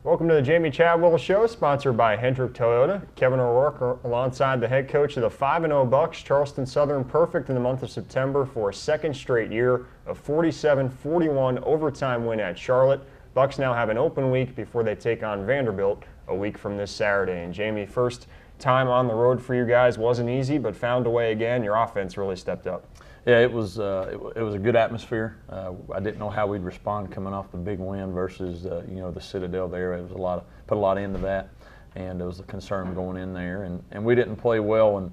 Welcome to the Jamey Chadwell Show, sponsored by Hendrick Toyota. Kevin O'Rourke alongside the head coach of the 5-0 Bucks, Charleston Southern, perfect in the month of September for a second straight year of 47-41 overtime win at Charlotte. Bucks now have an open week before they take on Vanderbilt a week from this Saturday. And Jamey, first time on the road for you guys wasn't easy, but found a way again. Your offense really stepped up. Yeah, it was a good atmosphere. I didn't know how we'd respond coming off the big win versus the Citadel there. It was put a lot into that, and it was a concern going in there. And we didn't play well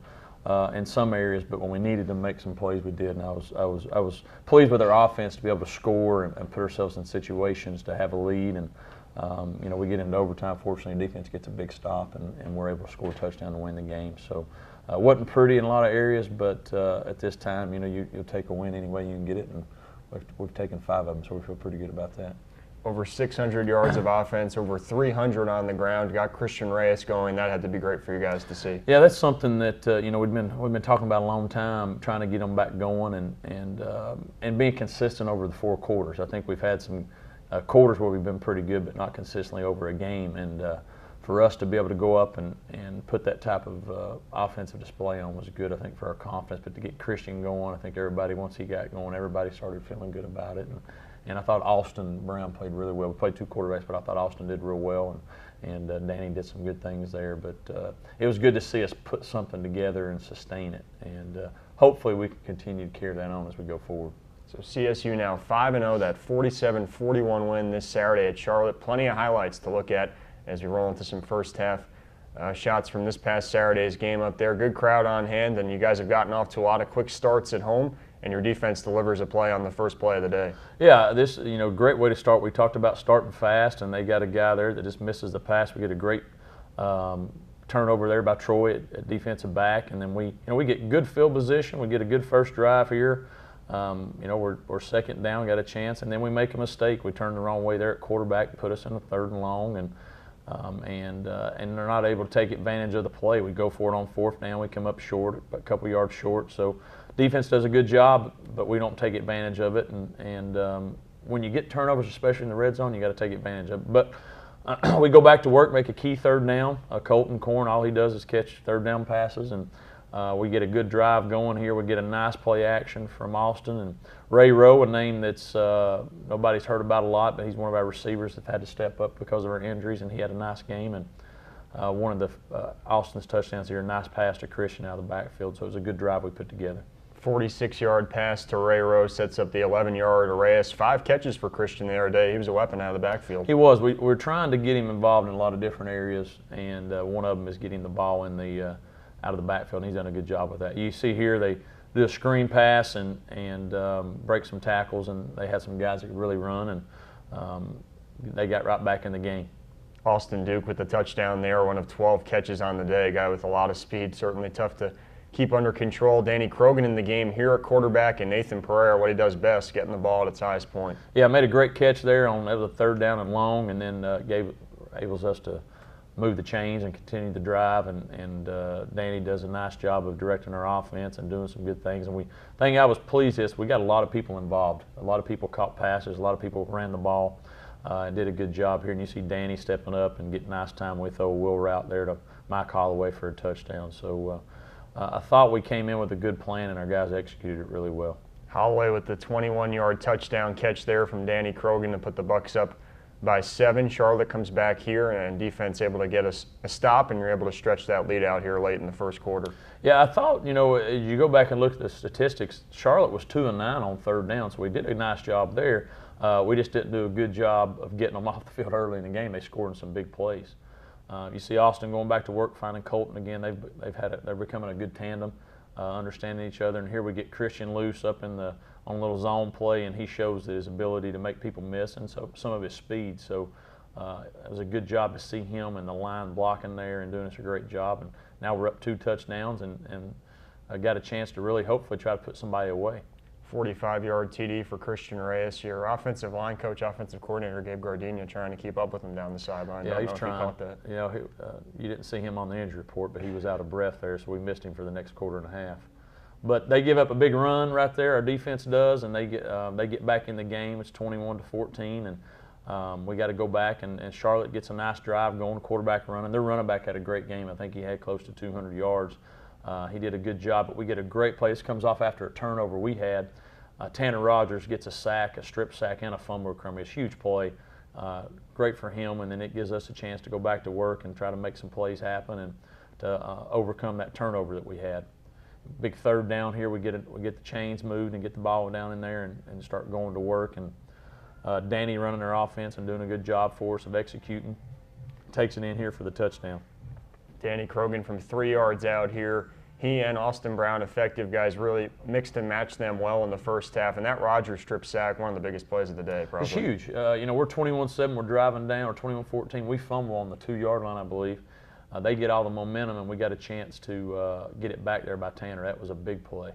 in some areas, but when we needed to make some plays, we did. And I was pleased with our offense to be able to score and put ourselves in situations to have a lead. And we get into overtime. Fortunately, defense gets a big stop, and we're able to score a touchdown to win the game. So. Wasn't pretty in a lot of areas, but at this time, you'll take a win any way you can get it, and we've taken 5 of them, so we feel pretty good about that. Over 600 yards of offense, over 300 on the ground. Got Christian Reyes going. That had to be great for you guys to see. Yeah, that's something that we've been talking about a long time, trying to get them back going and being consistent over the 4 quarters. I think we've had some quarters where we've been pretty good, but not consistently over a game. And for us to be able to go up and put that type of offensive display on was good, I think, for our confidence. But to get Christian going, I think everybody, once he got going, everybody started feeling good about it. And I thought Austin Brown played really well. We played 2 quarterbacks, but I thought Austin did real well, and Danny did some good things there. But it was good to see us put something together and sustain it. And hopefully we can continue to carry that on as we go forward. So CSU now 5-0, that 47-41 win this Saturday at Charlotte. Plenty of highlights to look at as we roll into some first half shots from this past Saturday's game up there. Good crowd on hand, and you guys have gotten off to a lot of quick starts at home, and your defense delivers a play on the first play of the day. Yeah, this great way to start. We talked about starting fast, and they got a guy there that just misses the pass. We get a great turnover there by Troy at defensive back, and then we get good field position. We get a good first drive here. We're second down, got a chance, and then we make a mistake. We turn the wrong way there at quarterback, put us in a 3rd and long, and they're not able to take advantage of the play. We go for it on 4th down. We come up short, a couple yards short. So defense does a good job, but we don't take advantage of it. And when you get turnovers, especially in the red zone, you got to take advantage of it. But we go back to work, make a key 3rd down. Colton Corn, all he does is catch 3rd down passes, and we get a good drive going here. We get a nice play action from Austin. And Ray Rowe, a name that's nobody's heard about a lot, but he's one of our receivers that had to step up because of our injuries, and he had a nice game. And one of Austin's touchdowns here, a nice pass to Christian out of the backfield. So it was a good drive we put together. 46-yard pass to Ray Rowe sets up the 11-yard Reyes. 5 catches for Christian the other day. He was a weapon out of the backfield. He was. We're trying to get him involved in a lot of different areas, and one of them is getting the ball in the out of the backfield, and he's done a good job with that. You see here they do a screen pass and break some tackles, and they had some guys that could really run, and they got right back in the game. Austin Duke with the touchdown there, one of 12 catches on the day. A guy with a lot of speed, certainly tough to keep under control. Danny Krogan in the game here at quarterback, and Nathan Pereira, what he does best, getting the ball at its highest point. Yeah, made a great catch there on that was a 3rd down and long, and then enables us to move the chains and continue the drive, and Danny does a nice job of directing our offense and doing some good things. And the thing I was pleased is we got a lot of people involved. A lot of people caught passes, a lot of people ran the ball and did a good job here. And you see Danny stepping up and getting nice time with a wheel route there to Mike Holloway for a touchdown. So I thought we came in with a good plan, and our guys executed it really well. Holloway with the 21-yard touchdown catch there from Danny Krogan to put the Bucks up by 7. Charlotte comes back here, and defense able to get a stop, and you're able to stretch that lead out here late in the first quarter. Yeah, I thought, as you go back and look at the statistics, Charlotte was 2-9 on 3rd down, so we did a nice job there. We just didn't do a good job of getting them off the field early in the game. They scored in some big plays. You see Austin going back to work, finding Colton again. They're becoming a good tandem, understanding each other. And here we get Christian loose up on a little zone play, and he shows his ability to make people miss, and so some of his speed. So it was a good job to see him and the line blocking there and doing us a great job. And now we're up 2 touchdowns, and got a chance to really hopefully try to put somebody away. 45-yard TD for Christian Reyes. Your offensive line coach, offensive coordinator, Gabe Gardenia, trying to keep up with him down the sideline. Yeah, he's trying. If he caught that. You didn't see him on the injury report, but he was out of breath there, so we missed him for the next quarter and a half. But they give up a big run right there. Our defense does, and they get back in the game. It's 21-14, and We got to go back, and Charlotte gets a nice drive going, quarterback running. Their running back had a great game. I think he had close to 200 yards. He did a good job, but we get a great play. This comes off after a turnover we had. Tanner Rogers gets a sack, a strip sack, and a fumble recovery. It's a huge play. Great for him, and then it gives us a chance to go back to work and try to make some plays happen and to overcome that turnover that we had. Big third down here. We get the chains moved and get the ball down in there and start going to work. And Danny running their offense and doing a good job for us of executing. Takes it in here for the touchdown. Danny Krogan from 3 yards out here. He and Austin Brown, effective guys, really mixed and matched them well in the first half. And that Rogers strip sack, one of the biggest plays of the day, probably. It's huge. We're 21-7. We're driving down, or 21-14. We fumble on the 2-yard line, I believe. They get all the momentum, and we got a chance to get it back there by Tanner. That was a big play.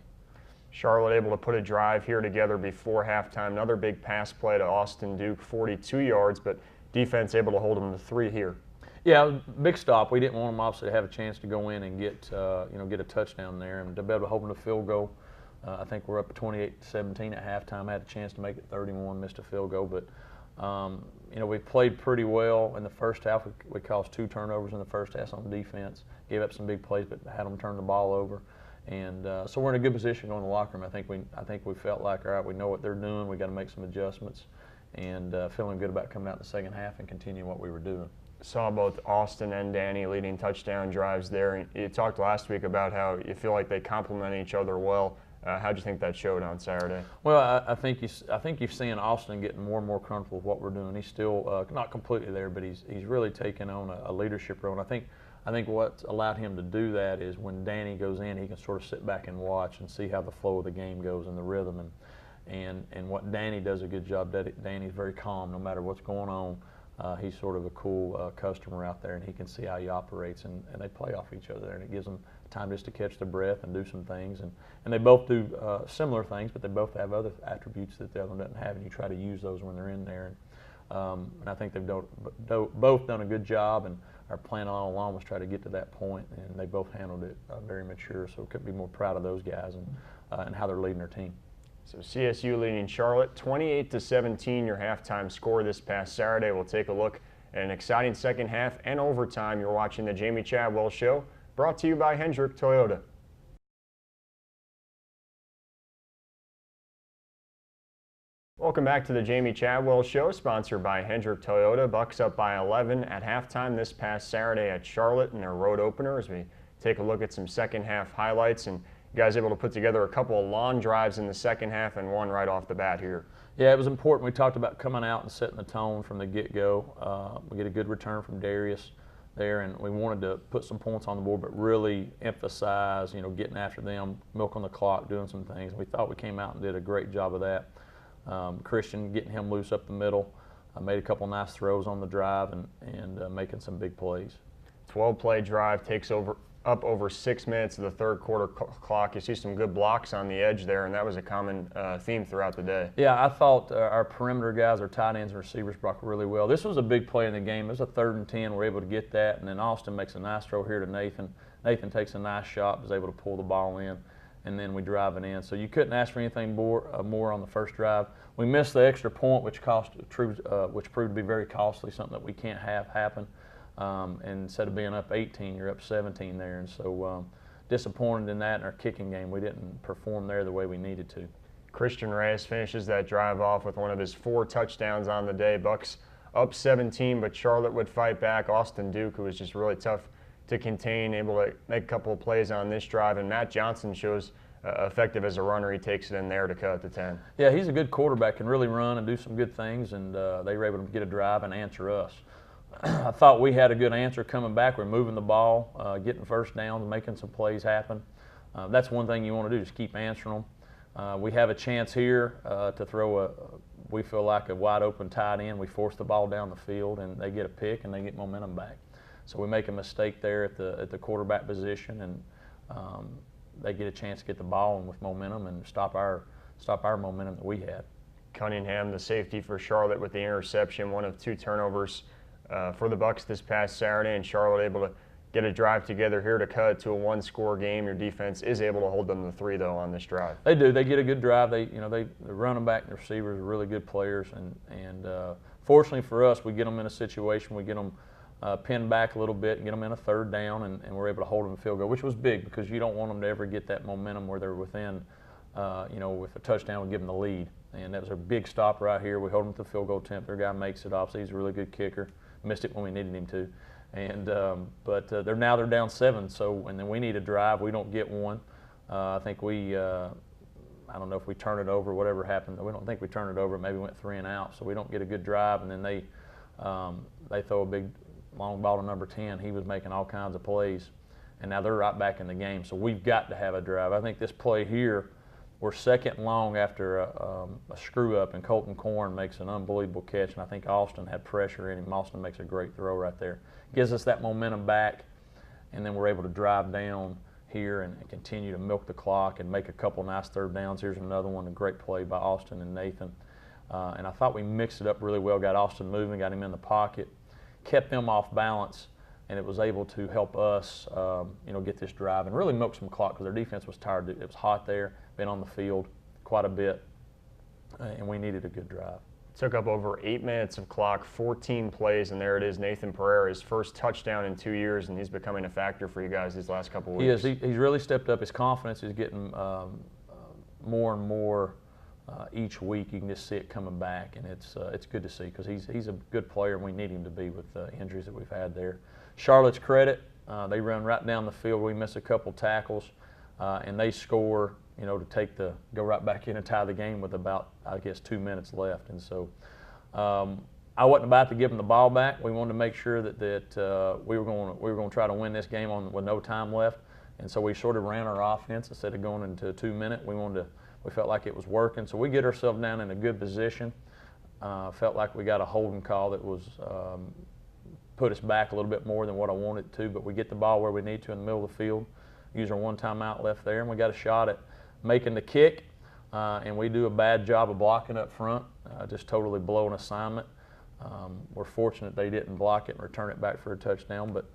Charlotte able to put a drive here together before halftime. Another big pass play to Austin Duke, 42 yards, but defense able to hold them to 3 here. Yeah, big stop. We didn't want them obviously to have a chance to go in and get a touchdown there, and to be able to hold them to field goal. I think we're up 28-17 at halftime. Had a chance to make it 31, missed a field goal, but we played pretty well in the first half. We caused 2 turnovers in the first half on defense. Gave up some big plays, but had them turn the ball over. And so we're in a good position going to the locker room. I think we felt like, all right, we know what they're doing. We got to make some adjustments, and feeling good about coming out in the second half and continuing what we were doing. Saw both Austin and Danny leading touchdown drives there. And you talked last week about how you feel like they complement each other well. How do you think that showed on Saturday? Well, I think you've seen Austin getting more and more comfortable with what we're doing. He's still not completely there, but he's really taken on a leadership role. And I think what allowed him to do that is when Danny goes in, he can sort of sit back and watch and see how the flow of the game goes and the rhythm. And what Danny does a good job. Danny's very calm no matter what's going on. He's sort of a cool customer out there, and he can see how he operates, and they play off each other, and it gives them time just to catch their breath and do some things. And they both do similar things, but they both have other attributes that the other one doesn't have, and you try to use those when they're in there. And I think they've both done a good job, and our plan all along was try to get to that point, and they both handled it very mature, so couldn't be more proud of those guys and how they're leading their team. So CSU leading Charlotte 28-17, your halftime score this past Saturday. We'll take a look at an exciting second half and overtime. You're watching the Jamey Chadwell Show, brought to you by Hendrick Toyota. Welcome back to the Jamey Chadwell Show, sponsored by Hendrick Toyota. Bucks up by 11 at halftime this past Saturday at Charlotte in their road opener, as we take a look at some second half highlights. And you guys able to put together a couple of long drives in the second half and one right off the bat here. Yeah, it was important. We talked about coming out and setting the tone from the get-go. We get a good return from Darius there, and we wanted to put some points on the board, but really emphasize, getting after them, milking the clock, doing some things. We thought we came out and did a great job of that. Christian, getting him loose up the middle, made a couple nice throws on the drive and making some big plays. 12-play drive takes up over 6 minutes of the third quarter clock. You see some good blocks on the edge there, and that was a common theme throughout the day. Yeah, I thought our perimeter guys, our tight ends and receivers blocked really well. This was a big play in the game. It was a 3rd and 10. We're able to get that, and then Austin makes a nice throw here to Nathan. Nathan takes a nice shot, was able to pull the ball in, and then we drive it in. So you couldn't ask for anything more on the first drive. We missed the extra point, which proved to be very costly, something that we can't have happen. And instead of being up 18, you're up 17 there. And so disappointed in that in our kicking game. We didn't perform there the way we needed to. Christian Reyes finishes that drive off with one of his 4 touchdowns on the day. Bucks up 17, but Charlotte would fight back. Austin Duke, who was just really tough to contain, able to make a couple of plays on this drive. And Matt Johnson shows effective as a runner. He takes it in there to cut the 10. Yeah, he's a good quarterback, can really run and do some good things, and they were able to get a drive and answer us. I thought we had a good answer coming back. We're moving the ball, getting first downs, making some plays happen. That's one thing you want to do, just keep answering them. We have a chance here to throw we feel like a wide open tight end. We force the ball down the field, and they get a pick and they get momentum back. So we make a mistake there at the quarterback position, and they get a chance to get the ball and with momentum and stop our momentum that we had. Cunningham, the safety for Charlotte, with the interception, one of 2 turnovers for the Bucks this past Saturday, and Charlotte able to get a drive together here to cut to a one-score game. Your defense is able to hold them to 3 though on this drive. They do. They get a good drive. The running back and the receivers are really good players, and fortunately for us, we get them in a situation, we get them pinned back a little bit, and get them in a 3rd down, and we're able to hold them a field goal, which was big because you don't want them to ever get that momentum where they're within, with a touchdown, we give them the lead. And that was a big stop right here. We hold them to the field goal attempt. Their guy makes it. Obviously, he's a really good kicker. Missed it when we needed him to. And but they're down 7. So and then we need a drive. We don't get one. I think I don't know if we turn it over, whatever happened. We don't think we turned it over. Maybe went 3 and out. So we don't get a good drive. And then they throw a big long ball to number 10. He was making all kinds of plays. And now they're right back in the game. So we've got to have a drive. I think this play here, we're 2nd long after a screw up, and Colton Corn makes an unbelievable catch, and I think Austin had pressure in him. Austin makes a great throw right there. Gives us that momentum back, and then we're able to drive down here and continue to milk the clock and make a couple nice 3rd downs. Here's another one, a great play by Austin and Nathan. And I thought we mixed it up really well, got Austin moving, got him in the pocket, kept them off balance, and it was able to help us, get this drive and really milk some clock because their defense was tired. It was hot there, been on the field quite a bit, and we needed a good drive. Took up over 8 minutes of clock, 14 plays, and there it is, Nathan Pereira, his first touchdown in 2 years, and he's becoming a factor for you guys these last couple of weeks. He is. He's really stepped up. His confidence is getting more and more each week. You can just see it coming back, and it's good to see because he's a good player, and we need him to be with the injuries that we've had there. Charlotte's credit, they run right down the field. We miss a couple tackles, and they score, to go right back in and tie the game with about, 2 minutes left. And so I wasn't about to give them the ball back. We wanted to make sure that we were going to try to win this game with no time left. And so we sort of ran our offense instead of going into a 2-minute. We felt like it was working. So we get ourselves down in a good position. Felt like we got a holding call that was put us back a little bit more than what I wanted to, but we get the ball where we need to in the middle of the field. Use our 1 timeout left there, and we got a shot at making the kick, and we do a bad job of blocking up front, just totally blow an assignment. We're fortunate they didn't block it and return it back for a touchdown, but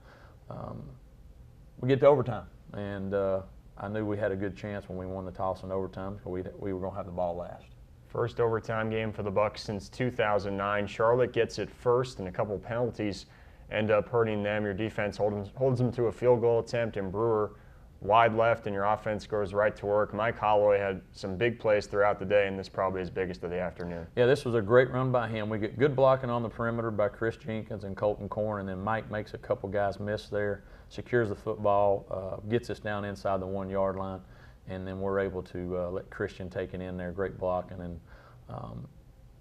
we get to overtime, and I knew we had a good chance when we won the toss in overtime because we were going to have the ball last. First overtime game for the Bucs since 2009. Charlotte gets it first, and a couple penalties end up hurting them. Your defense holds them to a field goal attempt, and Brewer wide left, and your offense goes right to work. Mike Holloway had some big plays throughout the day, and this probably his biggest of the afternoon. Yeah, this was a great run by him. We get good blocking on the perimeter by Chris Jenkins and Colton Corn, and then Mike makes a couple guys miss there, secures the football, gets us down inside the 1-yard line, and then we're able to let Christian take it in there. Great block, and then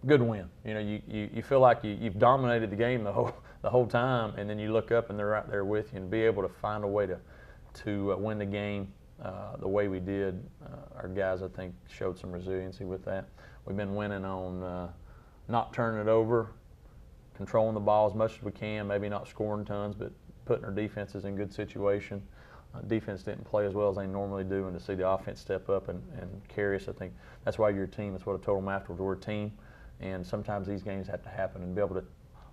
good win. You feel like you've dominated the game the whole time, and then you look up and they're right there with you, and be able to find a way to win the game the way we did. Our guys, I think, showed some resiliency with that. We've been winning on not turning it over, controlling the ball as much as we can, maybe not scoring tons, but putting our defenses in good situation. Defense didn't play as well as they normally do, and to see the offense step up and carry us, I think that's why you're a team. That's what I told them afterwards. We're a team, and sometimes these games have to happen, and be able to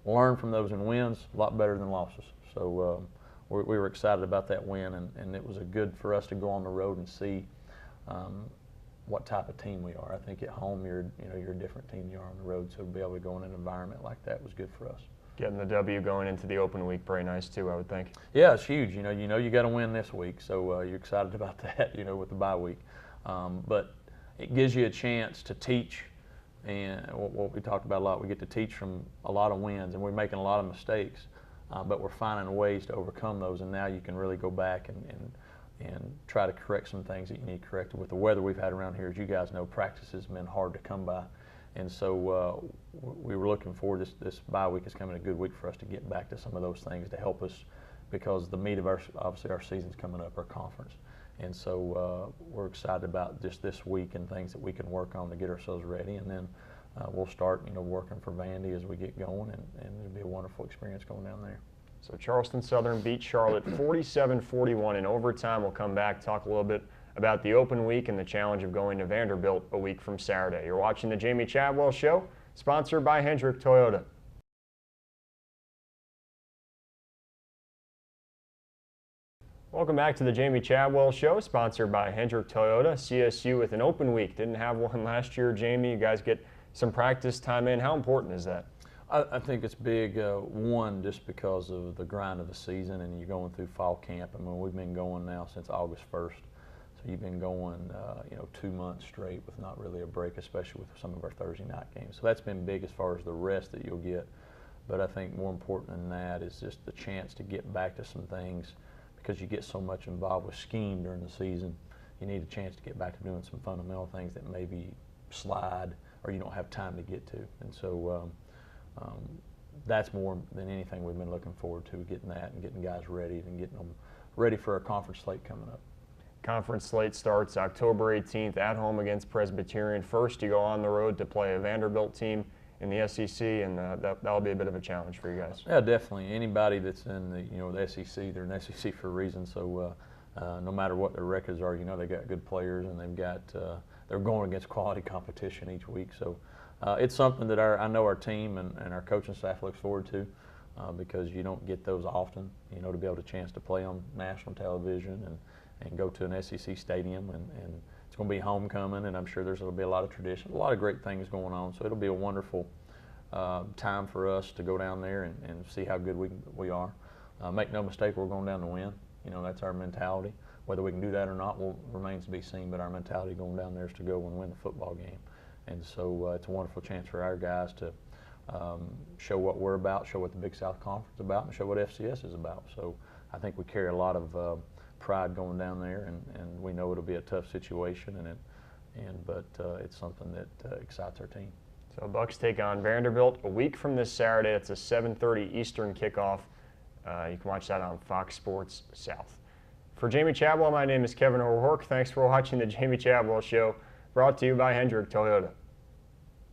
learn from those and wins a lot better than losses. So we were excited about that win, and it was good for us to go on the road and see what type of team we are. I think at home you're a different team than you are on the road, so to be able to go in an environment like that was good for us. Getting the W going into the open week, pretty nice too, I would think. Yeah, it's huge. You got to win this week, so you're excited about that. With the bye week, but it gives you a chance to teach, and what we talked about a lot. We get to teach from a lot of wins, and we're making a lot of mistakes, but we're finding ways to overcome those. And now you can really go back and try to correct some things that you need corrected. With the weather we've had around here, as you guys know, practice has been hard to come by. And so we were looking forward. This bye week is coming a good week for us to get back to some of those things to help us, because the meat of our season's coming up, our conference. And so we're excited about just this week and things that we can work on to get ourselves ready. And then we'll start, working for Vandy as we get going, and it'll be a wonderful experience going down there. So Charleston Southern beat Charlotte 47-41 in overtime. We'll come back, talk a little bit about the open week and the challenge of going to Vanderbilt a week from Saturday. You're watching the Jamey Chadwell Show, sponsored by Hendrick Toyota. Welcome back to the Jamey Chadwell Show, sponsored by Hendrick Toyota. CSU with an open week. Didn't have one last year, Jamey. You guys get some practice time in. How important is that? I think it's big, one, just because of the grind of the season and you're going through fall camp. I mean, we've been going now since August 1st. So you've been going, 2 months straight with not really a break, especially with some of our Thursday night games. So that's been big as far as the rest that you'll get. But I think more important than that is just the chance to get back to some things, because you get so much involved with scheme during the season. You need a chance to get back to doing some fundamental things that maybe slide or you don't have time to get to. And so that's more than anything we've been looking forward to, getting that and getting guys ready and getting them ready for a conference slate coming up. Conference slate starts October 18th at home against Presbyterian. First, you go on the road to play a Vanderbilt team in the SEC, and that'll be a bit of a challenge for you guys. Yeah, definitely. Anybody that's in the SEC, they're an SEC for a reason. So no matter what their records are, they got good players and they're going against quality competition each week. So it's something that I know our team and our coaching staff looks forward to, because you don't get those often. To be able to chance to play on national television and go to an SEC stadium, and it's going to be homecoming, and I'm sure there's going to be a lot of tradition, a lot of great things going on. So it'll be a wonderful time for us to go down there and see how good we are. Make no mistake, we're going down to win. That's our mentality. Whether we can do that or not remains to be seen, but our mentality going down there is to go and win the football game. And so it's a wonderful chance for our guys to show what we're about, show what the Big South Conference is about, and show what FCS is about. So I think we carry a lot of pride going down there, and we know it'll be a tough situation, but it's something that excites our team. So Bucks take on Vanderbilt a week from this Saturday. It's a 7:30 Eastern kickoff. You can watch that on Fox Sports South. For Jamey Chadwell, my name is Kevin O'Rourke. Thanks for watching the Jamey Chadwell Show, brought to you by Hendrick Toyota.